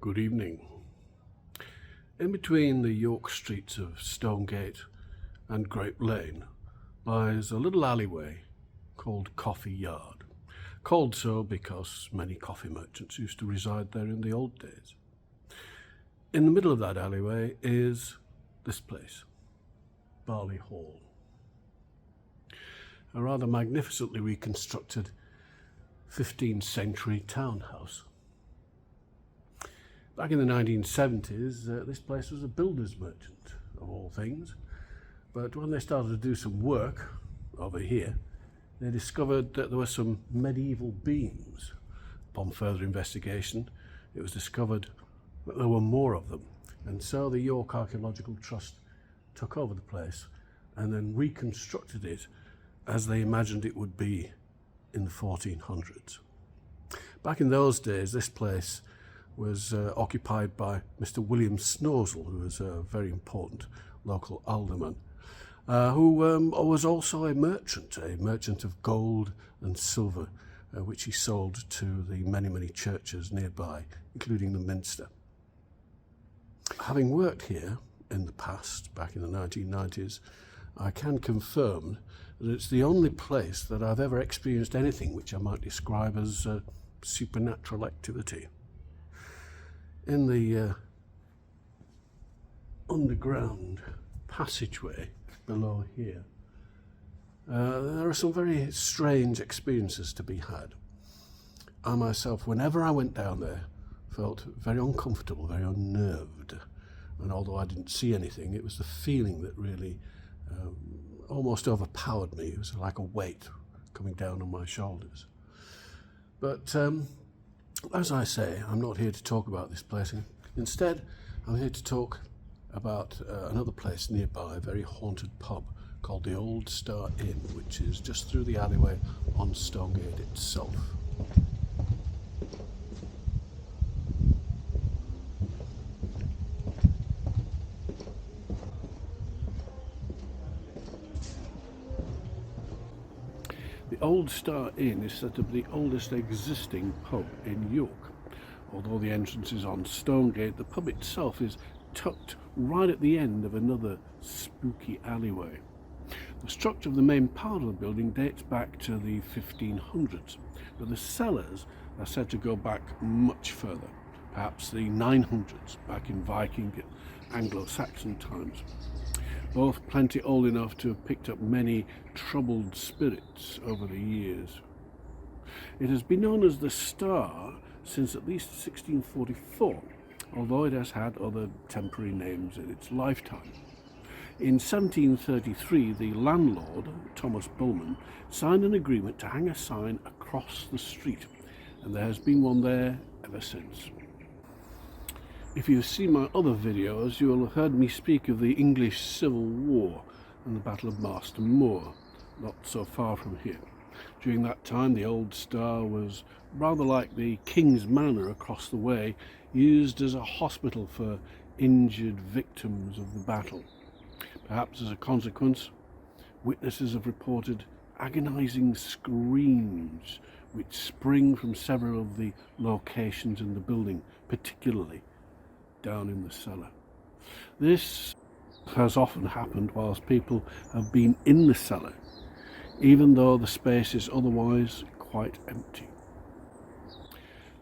Good evening. In between the York streets of Stonegate and Grape Lane lies a little alleyway called Coffee Yard, called so because many coffee merchants used to reside there in the old days. In the middle of that alleyway is this place, Barley Hall, a rather magnificently reconstructed 15th century townhouse. Back in the 1970s, this place was a builder's merchant, of all things. But when they started to do some work over here, they discovered that there were some medieval beams. Upon further investigation, it was discovered that there were more of them. And so the York Archaeological Trust took over the place and then reconstructed it as they imagined it would be in the 1400s. Back in those days, this place was occupied by Mr. William Snorsel, who was a very important local alderman, who was also a merchant of gold and silver, which he sold to the many churches nearby, including the Minster. Having worked here in the past, back in the 1990s, I can confirm that it's the only place that I've ever experienced anything which I might describe as supernatural activity. In the underground passageway below here, there are some very strange experiences to be had. I myself, whenever I went down there, felt very uncomfortable, very unnerved. And although I didn't see anything, it was the feeling that really almost overpowered me. It was like a weight coming down on my shoulders. But as I say, I'm not here to talk about this place. Instead, I'm here to talk about another place nearby, a very haunted pub called the Olde Starre Inn, which is just through the alleyway on Stonegate itself. The Olde Starre Inn is said to be the oldest existing pub in York. Although the entrance is on Stonegate, the pub itself is tucked right at the end of another spooky alleyway. The structure of the main part of the building dates back to the 1500s, but the cellars are said to go back much further, perhaps the 900s, back in Viking and Anglo-Saxon times. Both plenty old enough to have picked up many troubled spirits over the years. It has been known as the Star since at least 1644, although it has had other temporary names in its lifetime. In 1733, the landlord, Thomas Bullman, signed an agreement to hang a sign across the street, and there has been one there ever since. If you've seen my other videos, you will have heard me speak of the English Civil War and the Battle of Marston Moor, not so far from here. During that time, the Olde Starre was rather like the King's Manor across the way, used as a hospital for injured victims of the battle. Perhaps as a consequence, witnesses have reported agonizing screams which spring from several of the locations in the building, particularly down in the cellar. This has often happened whilst people have been in the cellar, even though the space is otherwise quite empty.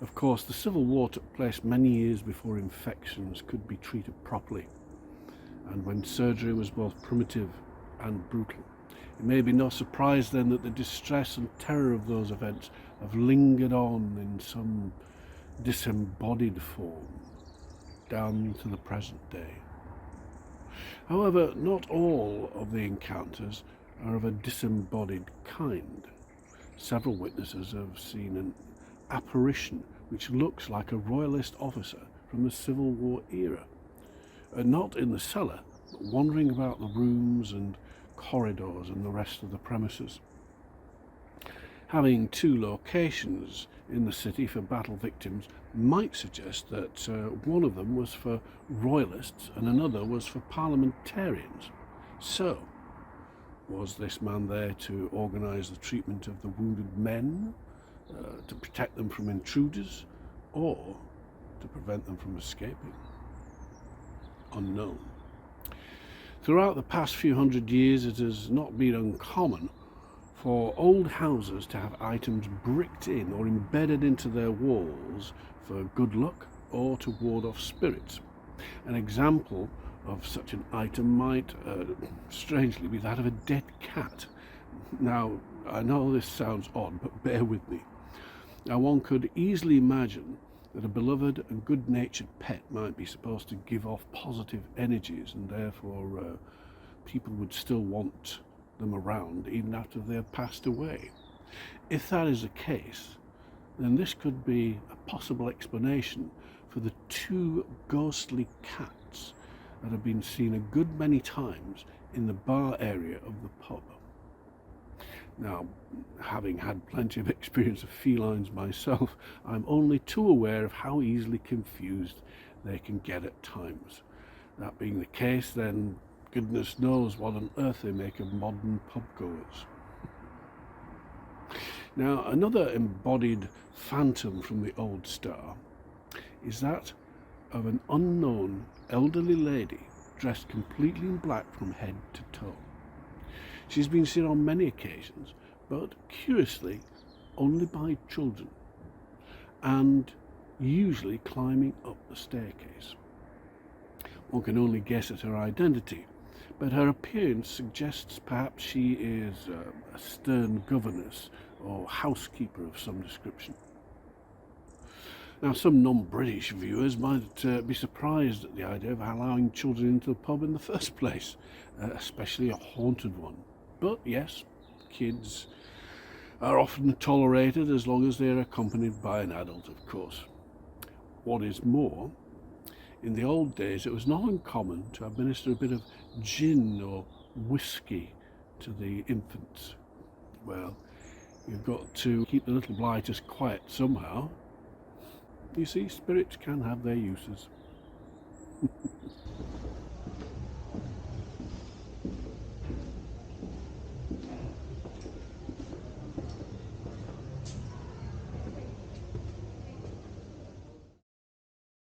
Of course, the Civil War took place many years before infections could be treated properly, and when surgery was both primitive and brutal. It may be no surprise then that the distress and terror of those events have lingered on in some disembodied form down to the present day. However, not all of the encounters are of a disembodied kind. Several witnesses have seen an apparition which looks like a royalist officer from the Civil War era, not in the cellar, but wandering about the rooms and corridors and the rest of the premises. Having two locations in the city for battle victims might suggest that one of them was for royalists and another was for parliamentarians. So, was this man there to organise the treatment of the wounded men, to protect them from intruders, or to prevent them from escaping? Unknown. Throughout the past few hundred years, it has not been uncommon for old houses to have items bricked in or embedded into their walls for good luck or to ward off spirits. An example of such an item might, strangely, be that of a dead cat. Now, I know this sounds odd, but bear with me. Now, one could easily imagine that a beloved and good-natured pet might be supposed to give off positive energies, and therefore people would still want them around even after they have passed away. If that is the case, then this could be a possible explanation for the two ghostly cats that have been seen a good many times in the bar area of the pub. Now, having had plenty of experience of felines myself, I'm only too aware of how easily confused they can get at times. That being the case, then goodness knows what on earth they make of modern pubgoers. Now, another embodied phantom from the Olde Starre is that of an unknown elderly lady dressed completely in black from head to toe. She's been seen on many occasions, but curiously only by children, and usually climbing up the staircase. One can only guess at her identity, but her appearance suggests perhaps she is a stern governess or housekeeper of some description. Now, some non-British viewers might be surprised at the idea of allowing children into the pub in the first place, especially a haunted one. But yes, kids are often tolerated as long as they are accompanied by an adult, of course. What is more, in the old days it was not uncommon to administer a bit of gin or whiskey to the infants. Well, you've got to keep the little blighters quiet somehow. You see, spirits can have their uses.